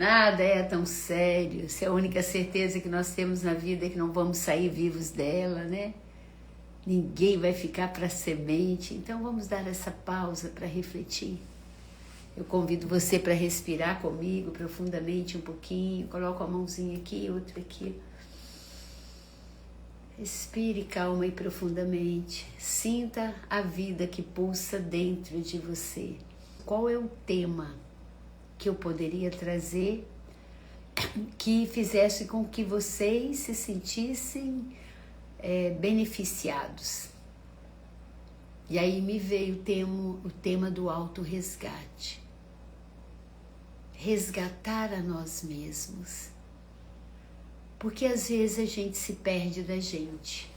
Nada é tão sério, se a única certeza que nós temos na vida é que não vamos sair vivos dela, né? Ninguém vai ficar para semente, então vamos dar essa pausa para refletir. Eu convido você para respirar comigo profundamente um pouquinho, coloco a mãozinha aqui, outra aqui. Respire calma e profundamente, sinta a vida que pulsa dentro de você. Qual é o tema que eu poderia trazer que fizesse com que vocês se sentissem beneficiados? E aí me veio o tema do autorresgate. Resgatar a nós mesmos. Porque às vezes a gente se perde da gente.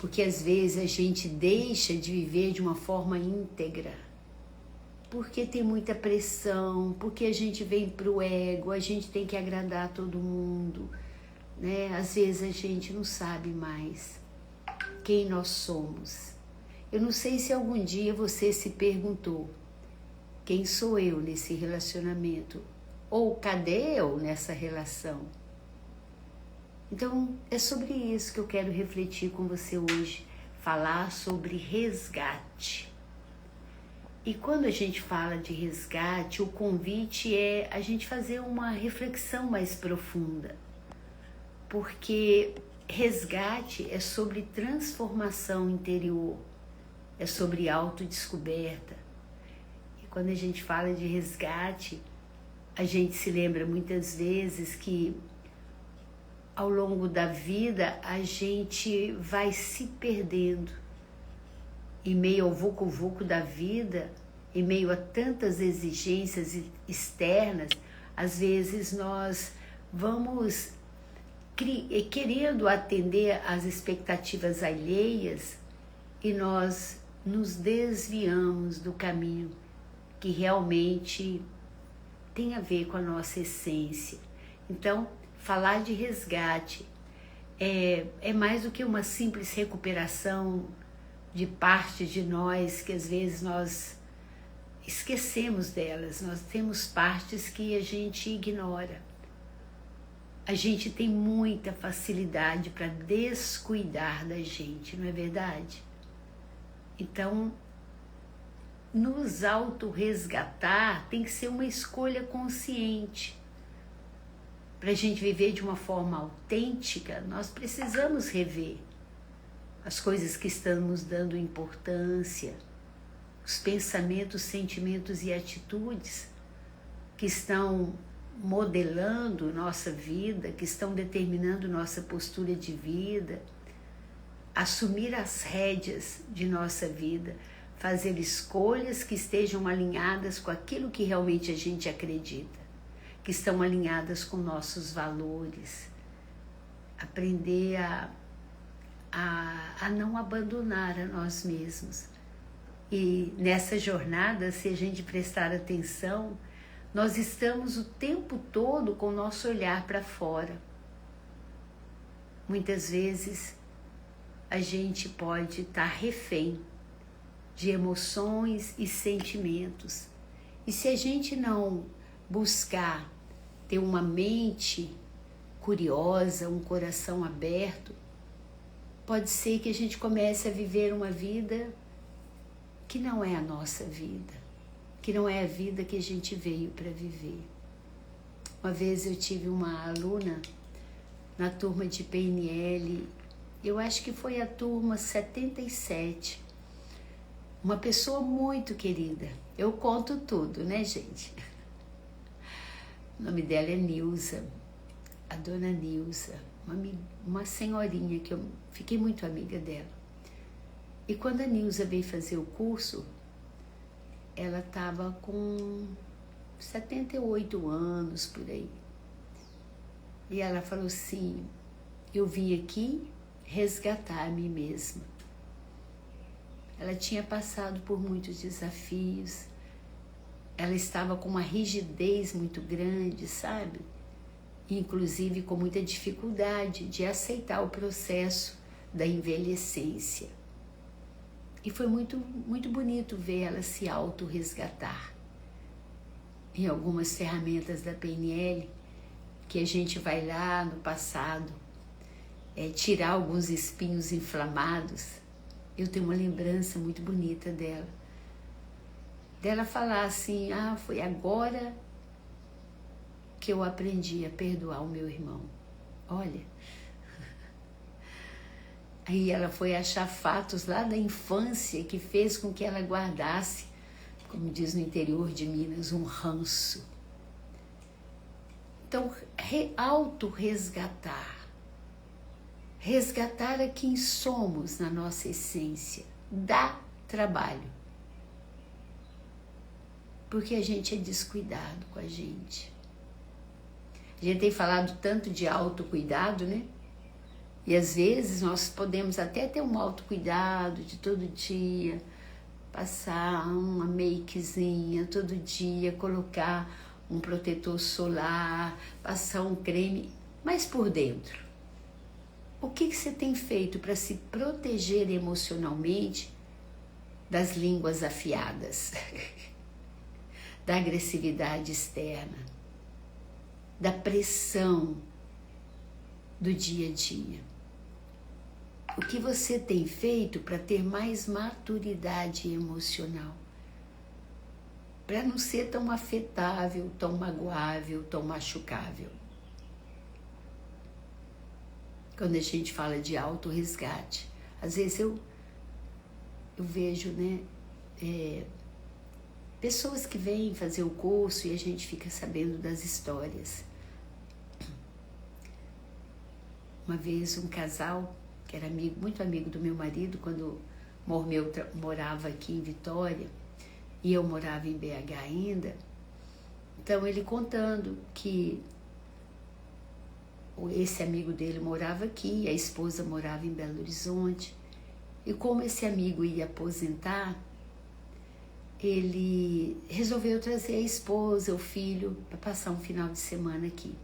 Porque às vezes a gente deixa de viver de uma forma íntegra. Porque tem muita pressão, porque a gente vem pro ego, a gente tem que agradar todo mundo, né? Às vezes a gente não sabe mais quem nós somos. Eu não sei se algum dia você se perguntou, quem sou eu nesse relacionamento? Ou cadê eu nessa relação? Então é sobre isso que eu quero refletir com você hoje, falar sobre resgate. E quando a gente fala de resgate, o convite é a gente fazer uma reflexão mais profunda. Porque resgate é sobre transformação interior, é sobre autodescoberta. E quando a gente fala de resgate, a gente se lembra muitas vezes que ao longo da vida a gente vai se perdendo. Em meio ao vucu-vucu da vida, em meio a tantas exigências externas, às vezes nós vamos querendo atender às expectativas alheias e nós nos desviamos do caminho que realmente tem a ver com a nossa essência. Então, falar de resgate é mais do que uma simples recuperação de parte de nós que às vezes nós esquecemos delas. Nós temos partes que a gente ignora. A gente tem muita facilidade para descuidar da gente, não é verdade? Então, nos autorresgatar tem que ser uma escolha consciente. Para a gente viver de uma forma autêntica, nós precisamos rever as coisas que estão nos dando importância, os pensamentos, sentimentos e atitudes que estão modelando nossa vida, que estão determinando nossa postura de vida, assumir as rédeas de nossa vida, fazer escolhas que estejam alinhadas com aquilo que realmente a gente acredita, que estão alinhadas com nossos valores, aprender a não abandonar a nós mesmos. E nessa jornada, se a gente prestar atenção, nós estamos o tempo todo com o nosso olhar para fora. Muitas vezes a gente pode estar refém de emoções e sentimentos. E se a gente não buscar ter uma mente curiosa, um coração aberto, pode ser que a gente comece a viver uma vida que não é a nossa vida, que não é a vida que a gente veio para viver. Uma vez eu tive uma aluna na turma de PNL, eu acho que foi a turma 77, uma pessoa muito querida. Eu conto tudo, né, gente? O nome dela é Nilza, a dona Nilza, uma senhorinha que eu fiquei muito amiga dela. E quando a Nilza veio fazer o curso, ela estava com 78 anos por aí. E ela falou assim, eu vim aqui resgatar a mim mesma. Ela tinha passado por muitos desafios, ela estava com uma rigidez muito grande, sabe? Inclusive com muita dificuldade de aceitar o processo da envelhecência. E foi muito, muito bonito ver ela se autorresgatar. em algumas ferramentas da PNL, que a gente vai lá no passado, tirar alguns espinhos inflamados. Eu tenho uma lembrança muito bonita dela falar assim: foi agora que eu aprendi a perdoar o meu irmão. Olha, aí ela foi achar fatos lá da infância que fez com que ela guardasse, como diz no interior de Minas, um ranço. Então, auto-resgatar. Resgatar a quem somos na nossa essência. Dá trabalho. Porque a gente é descuidado com a gente. A gente tem falado tanto de autocuidado, né? E às vezes nós podemos até ter um autocuidado de todo dia, passar uma makezinha todo dia, colocar um protetor solar, passar um creme, mas por dentro, o que você tem feito para se proteger emocionalmente das línguas afiadas, da agressividade externa, da pressão do dia a dia? O que você tem feito para ter mais maturidade emocional? Para não ser tão afetável, tão magoável, tão machucável. Quando a gente fala de autorresgate, às vezes eu vejo, né, pessoas que vêm fazer o curso e a gente fica sabendo das histórias. Uma vez um casal, que era muito amigo do meu marido, quando morava aqui em Vitória, e eu morava em BH ainda, então ele contando que esse amigo dele morava aqui, a esposa morava em Belo Horizonte, e como esse amigo ia aposentar, ele resolveu trazer a esposa, o filho, para passar um final de semana aqui.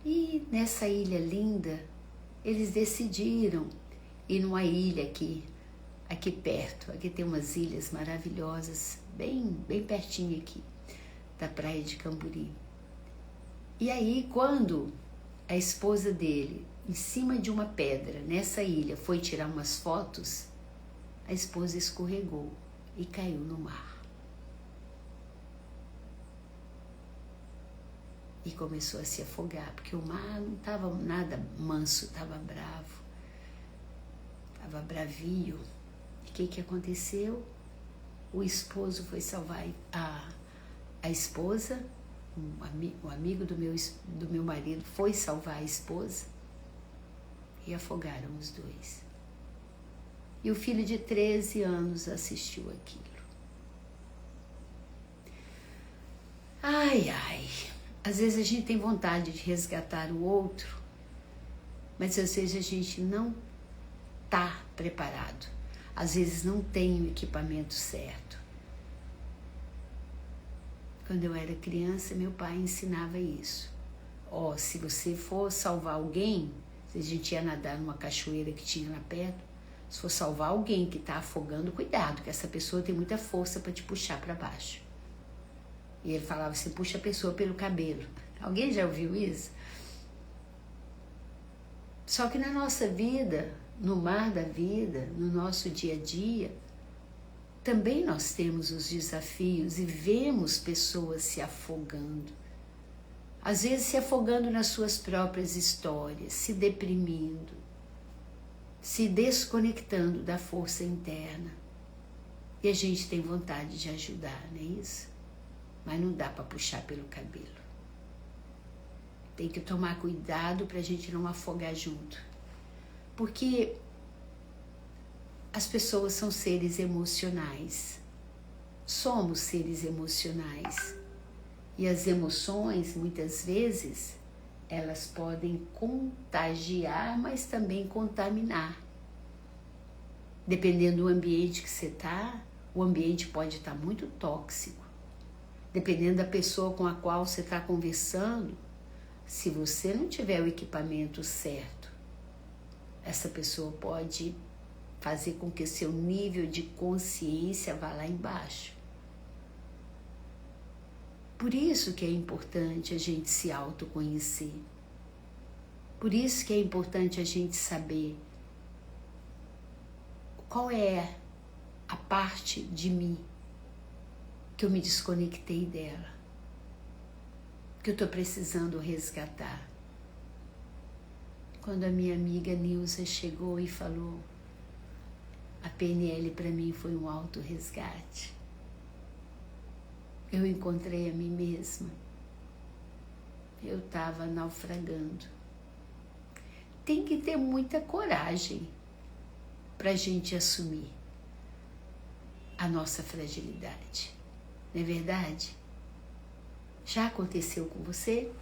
E nessa ilha linda, eles decidiram ir numa ilha aqui perto. Aqui tem umas ilhas maravilhosas, bem pertinho aqui da praia de Camburi. E aí, quando a esposa dele, em cima de uma pedra, nessa ilha, foi tirar umas fotos, a esposa escorregou e caiu no mar. E começou a se afogar, porque o mar não estava nada manso, estava bravo, estava bravio. E o que aconteceu? O esposo foi salvar a esposa, um amigo do meu marido foi salvar a esposa e afogaram os dois. E o filho de 13 anos assistiu aquilo. Ai, ai. Às vezes a gente tem vontade de resgatar o outro, mas às vezes a gente não está preparado. Às vezes não tem o equipamento certo. Quando eu era criança, meu pai ensinava isso. Se você for salvar alguém, se a gente ia nadar numa cachoeira que tinha lá perto, se for salvar alguém que está afogando, cuidado, que essa pessoa tem muita força para te puxar para baixo. E ele falava, você puxa a pessoa pelo cabelo. Alguém já ouviu isso? Só que na nossa vida, no mar da vida, no nosso dia a dia, também nós temos os desafios e vemos pessoas se afogando. Às vezes se afogando nas suas próprias histórias, se deprimindo, se desconectando da força interna. E a gente tem vontade de ajudar, não é isso? Mas não dá para puxar pelo cabelo. Tem que tomar cuidado para a gente não afogar junto. Porque as pessoas são seres emocionais. Somos seres emocionais. E as emoções, muitas vezes, elas podem contagiar, mas também contaminar. Dependendo do ambiente que você está, o ambiente pode estar muito tóxico. Dependendo da pessoa com a qual você está conversando, se você não tiver o equipamento certo, essa pessoa pode fazer com que seu nível de consciência vá lá embaixo. Por isso que é importante a gente se autoconhecer. Por isso que é importante a gente saber qual é a parte de mim que eu me desconectei dela, que eu estou precisando resgatar. Quando a minha amiga Nilza chegou e falou, a PNL para mim foi um auto-resgate. Eu encontrei a mim mesma. Eu estava naufragando. Tem que ter muita coragem para a gente assumir a nossa fragilidade. Não é verdade? Já aconteceu com você?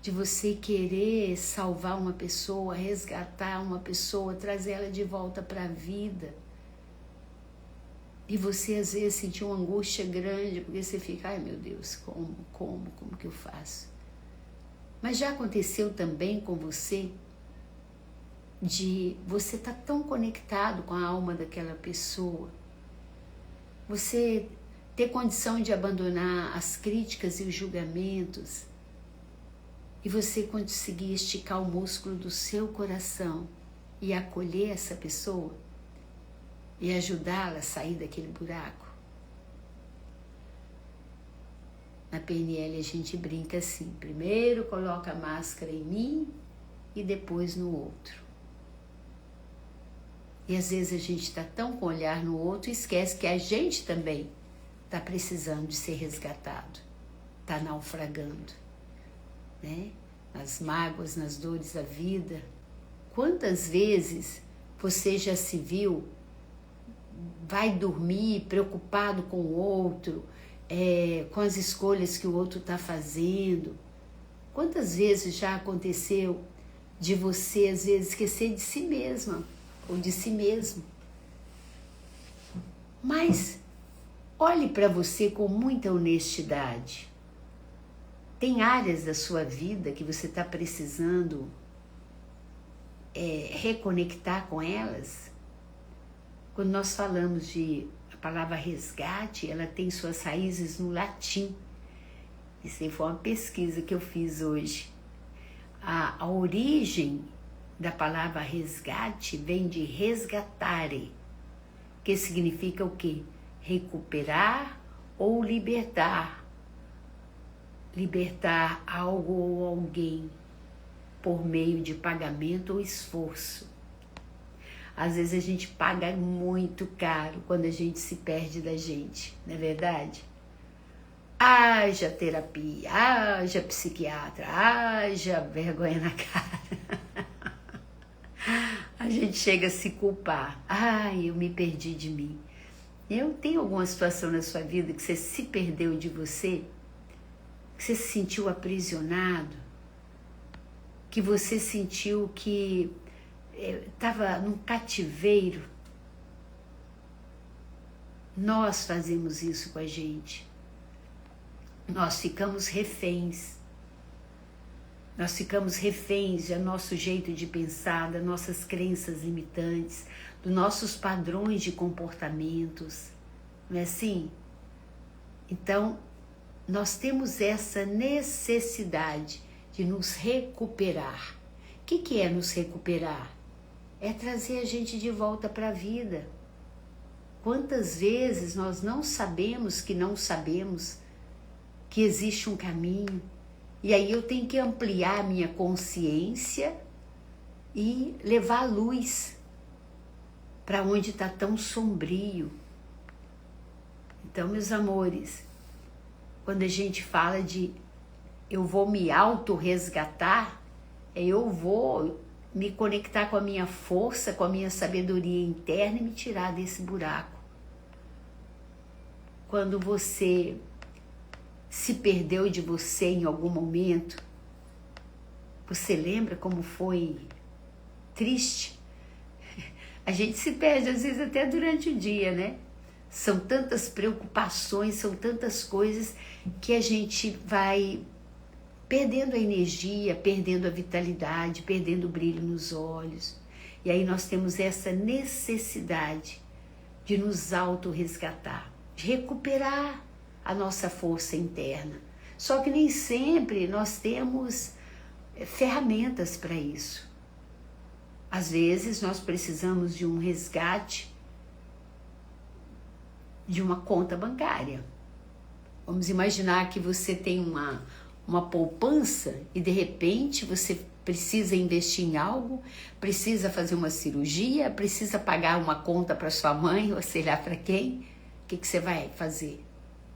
De você querer salvar uma pessoa, resgatar uma pessoa, trazer ela de volta para a vida. E você às vezes sentiu uma angústia grande, porque você fica, ai meu Deus, como que eu faço? Mas já aconteceu também com você, de você estar tão conectado com a alma daquela pessoa, você ter condição de abandonar as críticas e os julgamentos, e você conseguir esticar o músculo do seu coração e acolher essa pessoa e ajudá-la a sair daquele buraco? Na PNL a gente brinca assim, primeiro coloca a máscara em mim e depois no outro. E às vezes a gente está tão com o olhar no outro e esquece que a gente também está precisando de ser resgatado, está naufragando, né? Nas mágoas, nas dores da vida. Quantas vezes você já se viu, vai dormir preocupado com o outro, com as escolhas que o outro está fazendo? Quantas vezes já aconteceu de você, às vezes, esquecer de si mesma ou de si mesmo? Mas olhe para você com muita honestidade. Tem áreas da sua vida que você está precisando reconectar com elas? Quando nós falamos de a palavra resgate, ela tem suas raízes no latim. Isso aí foi uma pesquisa que eu fiz hoje. A origem da palavra resgate vem de resgatare, que significa o quê? Recuperar ou libertar. Libertar algo ou alguém por meio de pagamento ou esforço. Às vezes a gente paga muito caro quando a gente se perde da gente, não é verdade? Haja terapia, haja psiquiatra, haja vergonha na cara. A gente chega a se culpar. Ai, eu me perdi de mim. Tem alguma situação na sua vida que você se perdeu de você? Que você se sentiu aprisionado? Que você sentiu que estava num cativeiro? Nós fazemos isso com a gente. Nós ficamos reféns. Nós ficamos reféns do nosso jeito de pensar, das nossas crenças limitantes, dos nossos padrões de comportamentos. Não é assim? Então, nós temos essa necessidade de nos recuperar. O que é nos recuperar? É trazer a gente de volta para a vida. Quantas vezes nós não sabemos que existe um caminho, e aí eu tenho que ampliar a minha consciência e levar a luz para onde está tão sombrio. Então, meus amores, quando a gente fala de eu vou me auto-resgatar, eu vou me conectar com a minha força, com a minha sabedoria interna e me tirar desse buraco. Quando você se perdeu de você em algum momento, você lembra como foi triste? A gente se perde às vezes até durante o dia, né? São tantas preocupações, são tantas coisas que a gente vai perdendo a energia, perdendo a vitalidade, perdendo o brilho nos olhos. E aí nós temos essa necessidade de nos auto-resgatar, de recuperar a nossa força interna. Só que nem sempre nós temos ferramentas para isso. Às vezes nós precisamos de um resgate de uma conta bancária. Vamos imaginar que você tem uma poupança e de repente você precisa investir em algo, precisa fazer uma cirurgia, precisa pagar uma conta para sua mãe, ou sei lá para quem. O que você vai fazer?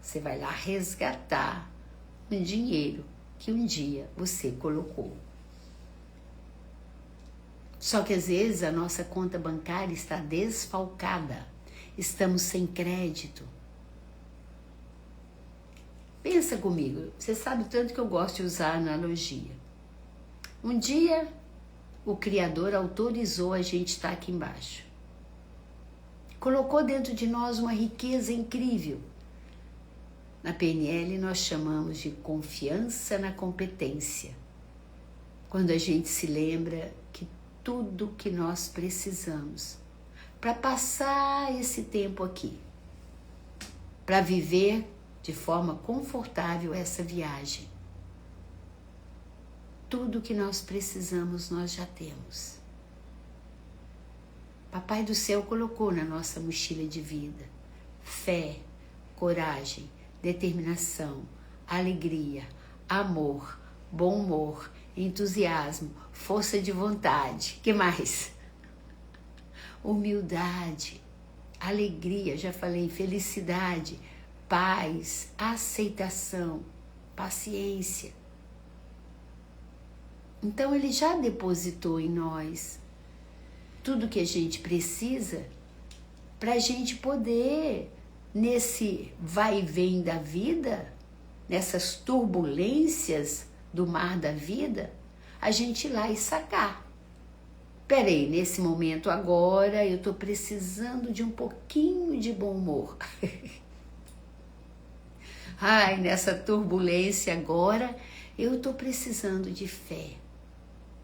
Você vai lá resgatar um dinheiro que um dia você colocou. Só que às vezes a nossa conta bancária está desfalcada, estamos sem crédito. Pensa comigo, você sabe tanto que eu gosto de usar a analogia. Um dia o Criador autorizou a gente estar aqui embaixo. Colocou dentro de nós uma riqueza incrível. Na PNL nós chamamos de confiança na competência. Quando a gente se lembra que tudo que nós precisamos para passar esse tempo aqui, para viver de forma confortável essa viagem, tudo que nós precisamos nós já temos. Papai do céu colocou na nossa mochila de vida fé, coragem, determinação, alegria, amor, bom humor, entusiasmo, força de vontade. Que mais? Humildade, alegria, já falei, felicidade, paz, aceitação, paciência. Então ele já depositou em nós tudo que a gente precisa para a gente poder, nesse vai e vem da vida, nessas turbulências do mar da vida, a gente ir lá e sacar. Peraí, nesse momento agora eu estou precisando de um pouquinho de bom humor. Ai, nessa turbulência agora eu estou precisando de fé.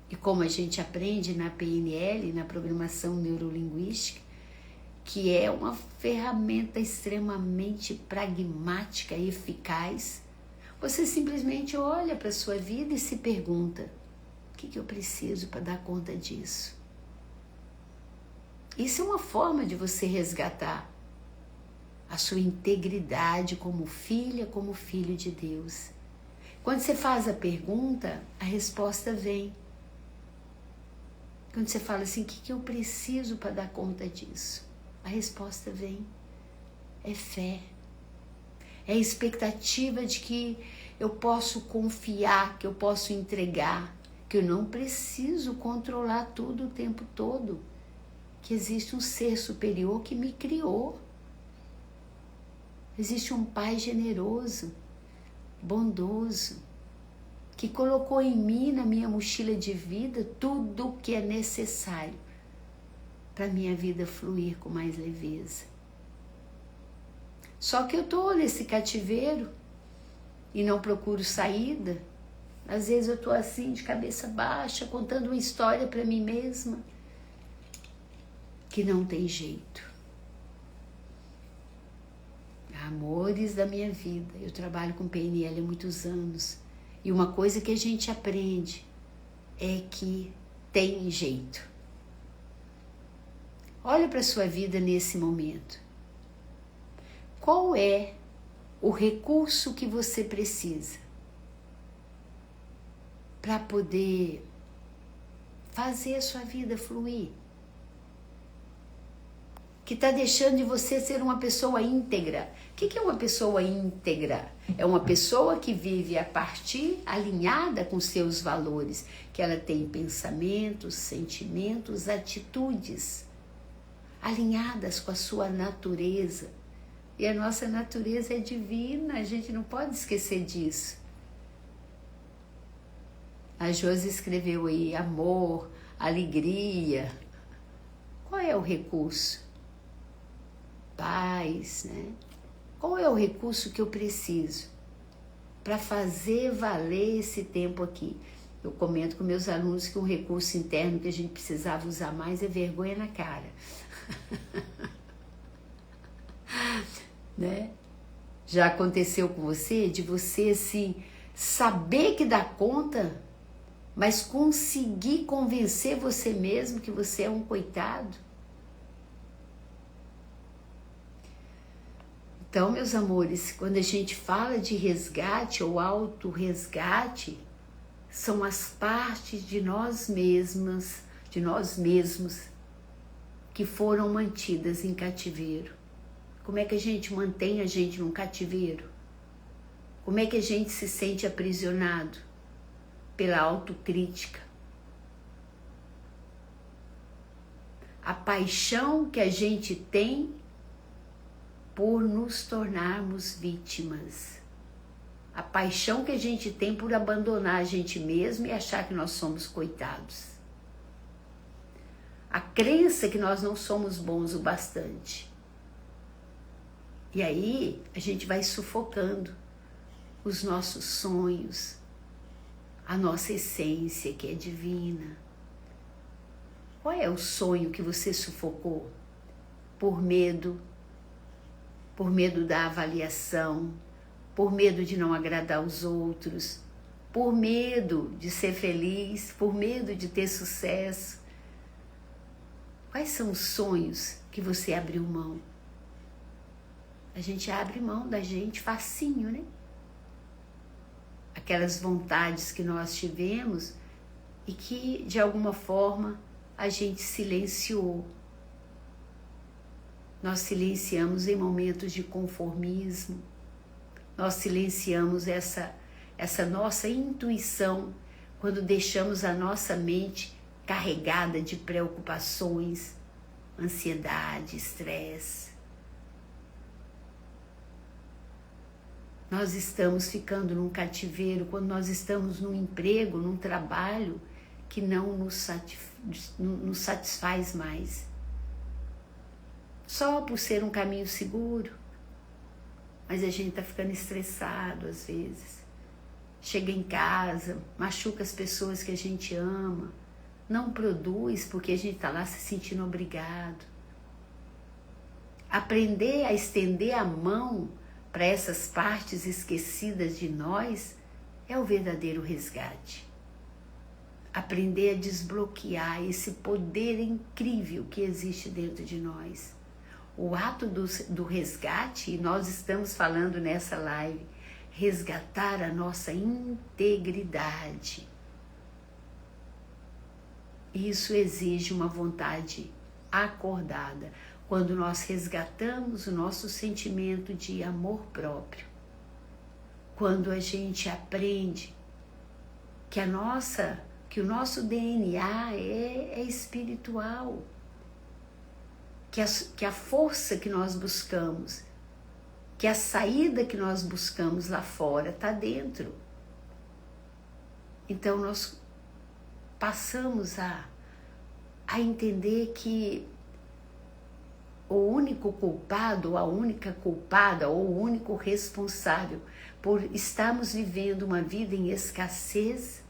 E como a gente aprende na PNL, na programação neurolinguística, que é uma ferramenta extremamente pragmática e eficaz, você simplesmente olha para a sua vida e se pergunta: o que eu preciso para dar conta disso? Isso é uma forma de você resgatar a sua integridade como filha, como filho de Deus. Quando você faz a pergunta, a resposta vem. Quando você fala assim, o que eu preciso para dar conta disso? A resposta vem. É fé. É a expectativa de que eu posso confiar, que eu posso entregar, que eu não preciso controlar tudo o tempo todo, que existe um ser superior que me criou. Existe um Pai generoso, bondoso, que colocou em mim, na minha mochila de vida, tudo o que é necessário para a minha vida fluir com mais leveza. Só que eu estou nesse cativeiro e não procuro saída. Às vezes eu estou assim, de cabeça baixa, contando uma história para mim mesma, que não tem jeito. Amores da minha vida, eu trabalho com PNL há muitos anos, e uma coisa que a gente aprende é que tem jeito. Olha para a sua vida nesse momento. Qual é o recurso que você precisa para poder fazer a sua vida fluir? Que está deixando de você ser uma pessoa íntegra. O que é uma pessoa íntegra? É uma pessoa que vive a partir, alinhada com seus valores, que ela tem pensamentos, sentimentos, atitudes alinhadas com a sua natureza. E a nossa natureza é divina, a gente não pode esquecer disso. A Josi escreveu aí amor, alegria. Qual é o recurso? Paz, né? Qual é o recurso que eu preciso para fazer valer esse tempo aqui? Eu comento com meus alunos que um recurso interno que a gente precisava usar mais é vergonha na cara. Né? Já aconteceu com você de você assim saber que dá conta, mas conseguir convencer você mesmo que você é um coitado? Então, meus amores, quando a gente fala de resgate ou autorresgate, são as partes de nós mesmos que foram mantidas em cativeiro. Como é que a gente mantém a gente num cativeiro? Como é que a gente se sente aprisionado? Pela autocrítica. A paixão que a gente tem por nos tornarmos vítimas. A paixão que a gente tem por abandonar a gente mesmo e achar que nós somos coitados. A crença que nós não somos bons o bastante. E aí a gente vai sufocando os nossos sonhos, a nossa essência que é divina. Qual é o sonho que você sufocou? Por medo da avaliação, por medo de não agradar os outros, por medo de ser feliz, por medo de ter sucesso. Quais são os sonhos que você abriu mão? A gente abre mão da gente facinho, né? Aquelas vontades que nós tivemos e que, de alguma forma, a gente silenciou. Nós silenciamos em momentos de conformismo, nós silenciamos essa nossa intuição quando deixamos a nossa mente carregada de preocupações, ansiedade, estresse. Nós estamos ficando num cativeiro quando nós estamos num emprego, num trabalho que não nos satisfaz mais. Só por ser um caminho seguro, mas a gente está ficando estressado às vezes. Chega em casa, machuca as pessoas que a gente ama, não produz porque a gente está lá se sentindo obrigado. Aprender a estender a mão para essas partes esquecidas de nós é o verdadeiro resgate. Aprender a desbloquear esse poder incrível que existe dentro de nós. O ato do resgate, e nós estamos falando nessa live, resgatar a nossa integridade. Isso exige uma vontade acordada. Quando nós resgatamos o nosso sentimento de amor próprio, quando a gente aprende que o nosso DNA é espiritual, que a força que nós buscamos, que a saída que nós buscamos lá fora está dentro. Então nós passamos a entender que o único culpado, ou a única culpada, ou o único responsável por estarmos vivendo uma vida em escassez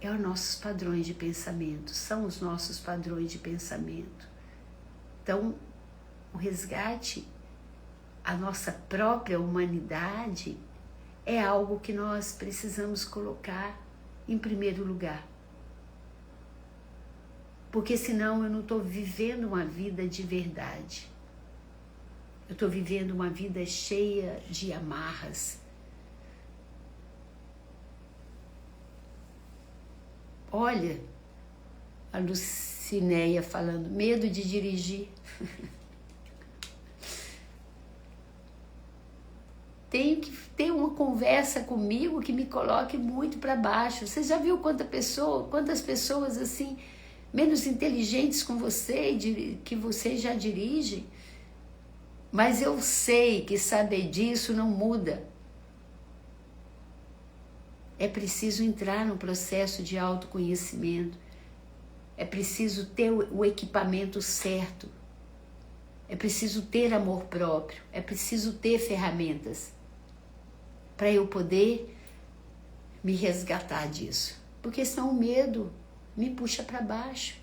é os nossos padrões de pensamento, são os nossos padrões de pensamento. Então, o resgate, a nossa própria humanidade, é algo que nós precisamos colocar em primeiro lugar. Porque senão eu não estou vivendo uma vida de verdade. Eu estou vivendo uma vida cheia de amarras. Olha, a Lucinéia falando, medo de dirigir. Tenho que ter uma conversa comigo que me coloque muito para baixo. Você já viu quantas pessoas assim, menos inteligentes com você, que você já dirige? Mas eu sei que saber disso não muda. É preciso entrar no processo de autoconhecimento. É preciso ter o equipamento certo. É preciso ter amor próprio. É preciso ter ferramentas para eu poder me resgatar disso. Porque senão o medo me puxa para baixo.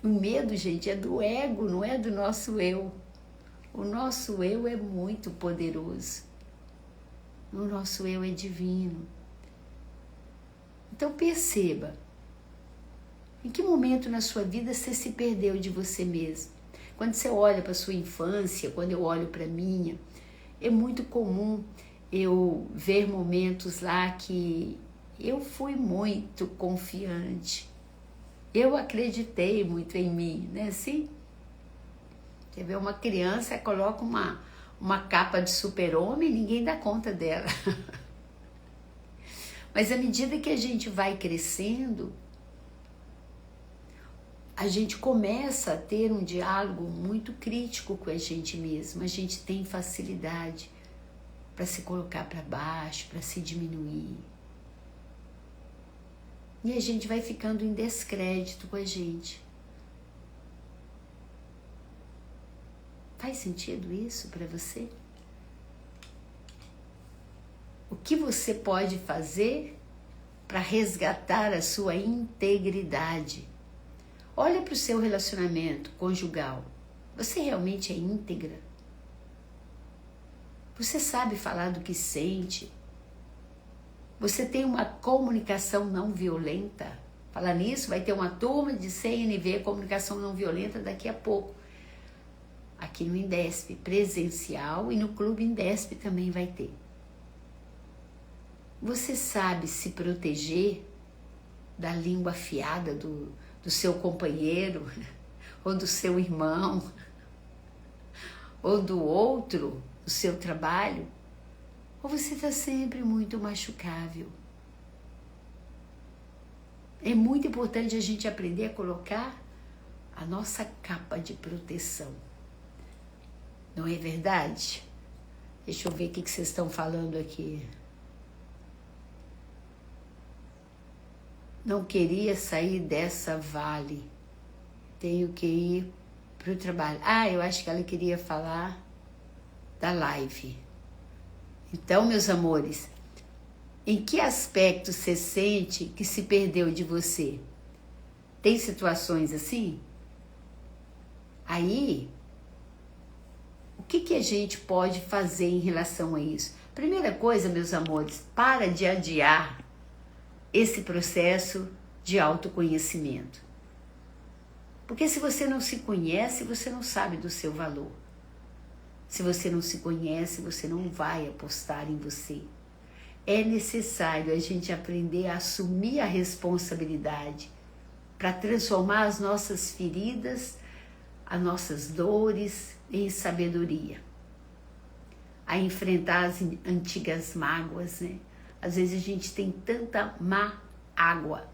O medo, gente, é do ego, não é do nosso eu. O nosso eu é muito poderoso. O nosso eu é divino. Então perceba, em que momento na sua vida você se perdeu de você mesmo? Quando você olha para a sua infância, quando eu olho para a minha, é muito comum eu ver momentos lá que eu fui muito confiante. Eu acreditei muito em mim, né? Assim, quer ver uma criança, coloca uma capa de super-homem, ninguém dá conta dela. Mas à medida que a gente vai crescendo, a gente começa a ter um diálogo muito crítico com a gente mesmo. A gente tem facilidade para se colocar para baixo, para se diminuir. E a gente vai ficando em descrédito com a gente. Faz sentido isso para você? O que você pode fazer para resgatar a sua integridade? Olha para o seu relacionamento conjugal. Você realmente é íntegra? Você sabe falar do que sente? Você tem uma comunicação não violenta? Falar nisso, vai ter uma turma de CNV, comunicação não violenta, daqui a pouco. Aqui no Indesp, presencial, e no Clube Indesp também vai ter. Você sabe se proteger da língua afiada do seu companheiro, ou do seu irmão, ou do outro, do seu trabalho? Ou você está sempre muito machucável? É muito importante a gente aprender a colocar a nossa capa de proteção. Não é verdade? Deixa eu ver o que vocês estão falando aqui. Não queria sair dessa vale. Tenho que ir para o trabalho. Eu acho que ela queria falar da live. Então, meus amores, em que aspecto você sente que se perdeu de você? Tem situações assim? Aí, o que a gente pode fazer em relação a isso? Primeira coisa, meus amores, para de adiar esse processo de autoconhecimento. Porque se você não se conhece, você não sabe do seu valor. Se você não se conhece, você não vai apostar em você. É necessário a gente aprender a assumir a responsabilidade para transformar as nossas feridas, as nossas dores em sabedoria. A enfrentar as antigas mágoas, né? Às vezes a gente tem tanta má água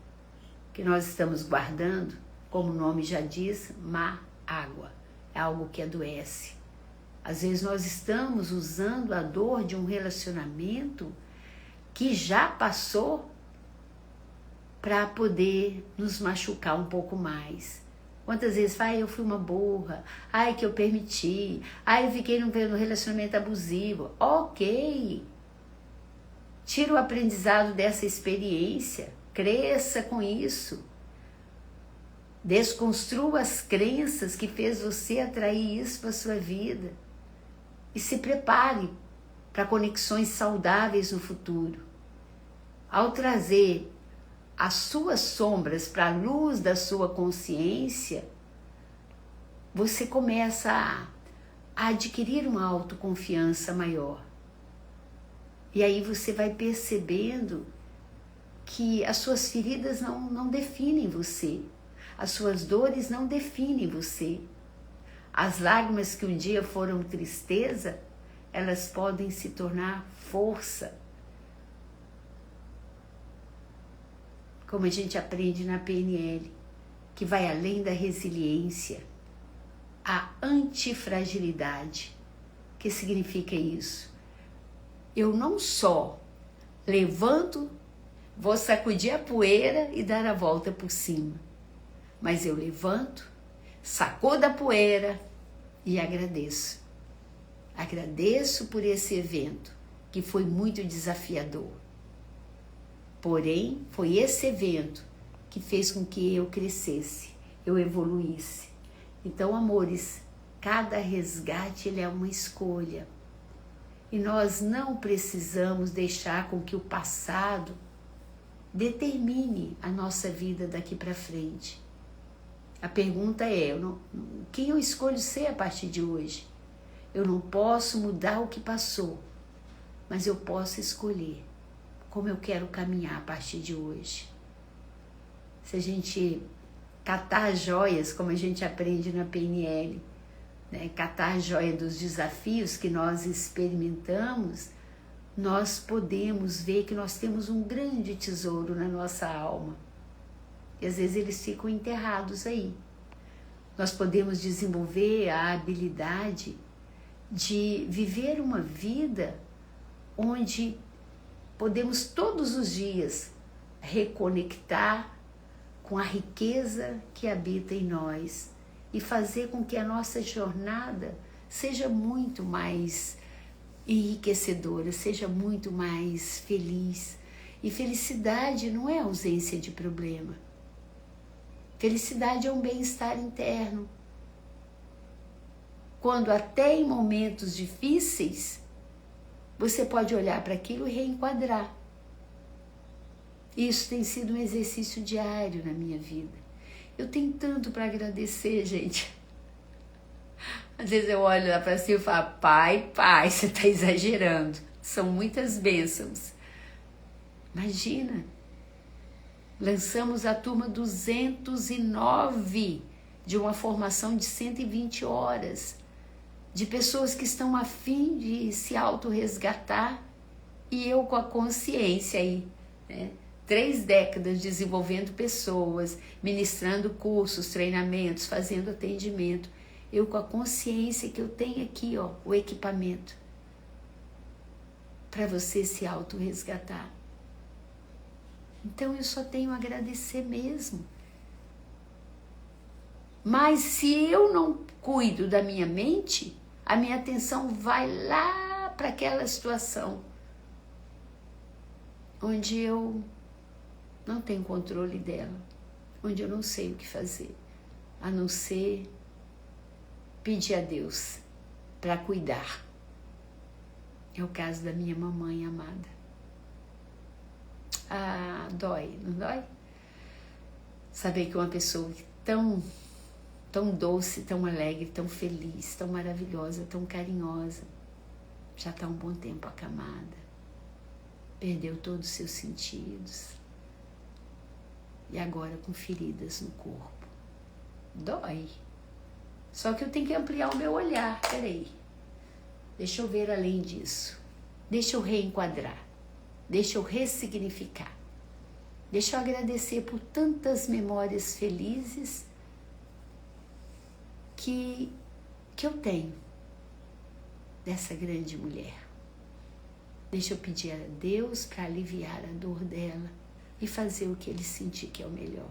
que nós estamos guardando, como o nome já diz, má água. É algo que adoece. Às vezes nós estamos usando a dor de um relacionamento que já passou para poder nos machucar um pouco mais. Quantas vezes fala, eu fui uma burra, que eu permiti, eu fiquei num relacionamento abusivo. Ok, tira o aprendizado dessa experiência, cresça com isso. Desconstrua as crenças que fez você atrair isso para a sua vida. E se prepare para conexões saudáveis no futuro. Ao trazer as suas sombras para a luz da sua consciência, você começa a adquirir uma autoconfiança maior. E aí você vai percebendo que as suas feridas não definem você. As suas dores não definem você. As lágrimas que um dia foram tristeza, elas podem se tornar força. Como a gente aprende na PNL, que vai além da resiliência, a antifragilidade. O que significa isso? Eu não só levanto, vou sacudir a poeira e dar a volta por cima, mas eu levanto, sacudo a poeira e agradeço. Agradeço por esse evento, que foi muito desafiador. Porém, foi esse evento que fez com que eu crescesse, eu evoluísse. Então, amores, Cada resgate ele é uma escolha. E nós não precisamos deixar com que o passado determine a nossa vida daqui para frente. A pergunta é, quem eu escolho ser a partir de hoje? Eu não posso mudar o que passou, mas eu posso escolher como eu quero caminhar a partir de hoje. Se a gente catar as joias, como a gente aprende na PNL, né? Catar a joia dos desafios que nós experimentamos, nós podemos ver que nós temos um grande tesouro na nossa alma. E às vezes eles ficam enterrados aí. Nós podemos desenvolver a habilidade de viver uma vida onde podemos todos os dias reconectar com a riqueza que habita em nós e fazer com que a nossa jornada seja muito mais enriquecedora, seja muito mais feliz. E felicidade não é ausência de problema. Felicidade é um bem-estar interno. Quando até em momentos difíceis, você pode olhar para aquilo e reenquadrar. Isso tem sido um exercício diário na minha vida. Eu tenho tanto para agradecer, gente. Às vezes eu olho lá para cima e falo, pai, você está exagerando. São muitas bênçãos. Imagina, lançamos a turma 209 de uma formação de 120 horas, de pessoas que estão a fim de se autorresgatar, e eu com a consciência aí, né? 3 décadas desenvolvendo pessoas, ministrando cursos, treinamentos, fazendo atendimento. Eu com a consciência que eu tenho aqui, ó, o equipamento para você se autorresgatar. Então eu só tenho a agradecer mesmo. Mas se eu não cuido da minha mente, a minha atenção vai lá para aquela situação onde eu não tenho controle dela, onde eu não sei o que fazer, a não ser pedir a Deus para cuidar. É o caso da minha mamãe amada. Ah, dói, não dói? Saber que uma pessoa tão doce, tão alegre, tão feliz, tão maravilhosa, tão carinhosa, já está um bom tempo acamada, perdeu todos os seus sentidos e agora com feridas no corpo. Dói. Só que eu tenho que ampliar o meu olhar. Peraí, deixa eu ver além disso, deixa eu reenquadrar, deixa eu ressignificar, deixa eu agradecer por tantas memórias felizes que eu tenho dessa grande mulher. Deixa eu pedir a Deus para aliviar a dor dela e fazer o que ele sentir que é o melhor.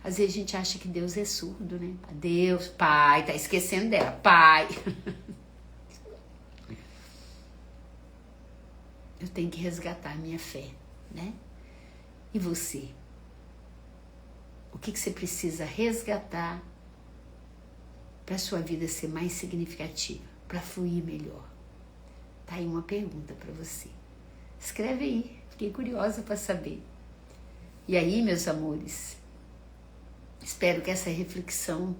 Às vezes a gente acha que Deus é surdo, né? Deus, pai, tá esquecendo dela, pai. Eu tenho que resgatar a minha fé, né? E você? O que você precisa resgatar para a sua vida ser mais significativa, para fluir melhor? Tá aí uma pergunta para você. Escreve aí, fiquei curiosa para saber. E aí, meus amores, espero que essa reflexão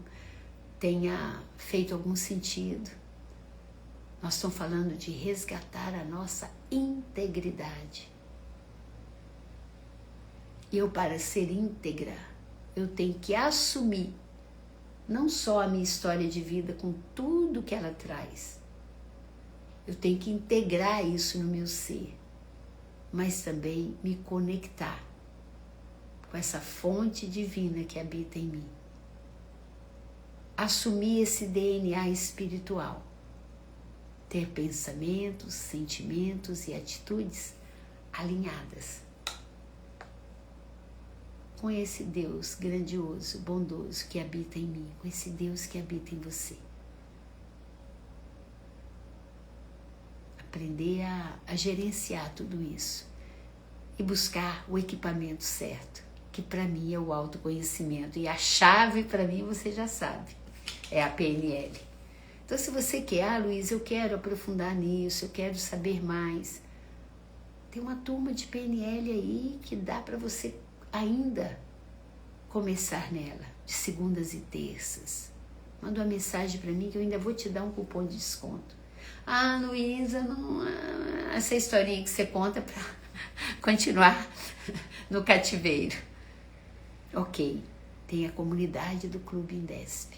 tenha feito algum sentido. Nós estamos falando de resgatar a nossa integridade. Eu, para ser íntegra, eu tenho que assumir não só a minha história de vida com tudo que ela traz. Eu tenho que integrar isso no meu ser, mas também me conectar com essa fonte divina que habita em mim. Assumir esse DNA espiritual. Ter pensamentos, sentimentos e atitudes alinhadas com esse Deus grandioso, bondoso que habita em mim, com esse Deus que habita em você. Aprender a gerenciar tudo isso e buscar o equipamento certo, que para mim é o autoconhecimento. E a chave para mim você já sabe. é a PNL. Então, se você quer, Luiz, eu quero aprofundar nisso, eu quero saber mais, tem uma turma de PNL aí que dá para você ainda começar nela, de segundas e terças. Manda uma mensagem para mim que eu ainda vou te dar um cupom de desconto. Ah, Luísa, não, essa historinha que você conta para continuar no cativeiro. Ok, tem a comunidade do Clube Indesp.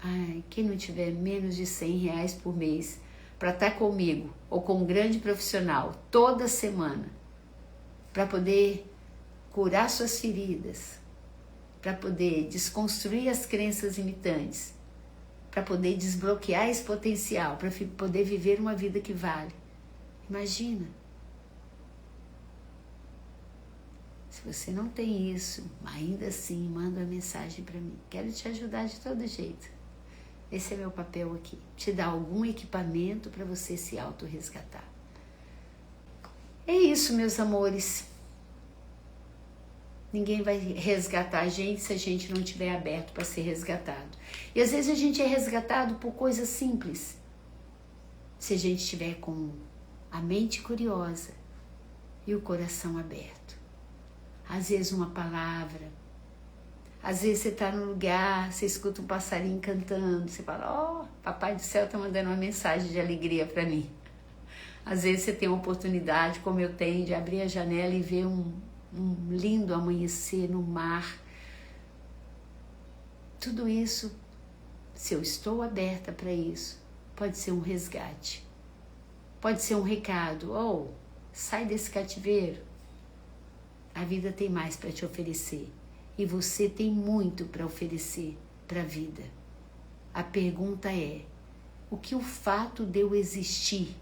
Ai, quem não tiver menos de R$100 por mês para estar comigo ou com um grande profissional toda semana, para poder curar suas feridas, para poder desconstruir as crenças limitantes, para poder desbloquear esse potencial, para poder viver uma vida que vale. Imagina. Se você não tem isso, ainda assim, manda uma mensagem para mim. Quero te ajudar de todo jeito. Esse é meu papel aqui. Te dar algum equipamento para você se auto-resgatar. É isso, meus amores. Ninguém vai resgatar a gente se a gente não estiver aberto para ser resgatado. E às vezes a gente é resgatado por coisas simples. Se a gente estiver com a mente curiosa e o coração aberto. Às vezes uma palavra. Às vezes você está num lugar, você escuta um passarinho cantando. Você fala, ó, Papai do Céu está mandando uma mensagem de alegria para mim. Às vezes você tem a oportunidade, como eu tenho, de abrir a janela e ver um lindo amanhecer no mar. Tudo isso, se eu estou aberta para isso, pode ser um resgate. Pode ser um recado. Sai desse cativeiro. A vida tem mais para te oferecer. E você tem muito para oferecer para a vida. A pergunta é, o que o fato de eu existir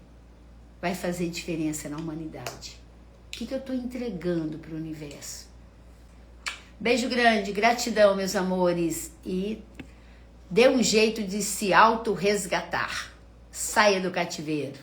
vai fazer diferença na humanidade? O que eu estou entregando para o universo? Beijo grande, gratidão, meus amores. E dê um jeito de se auto-resgatar. Saia do cativeiro.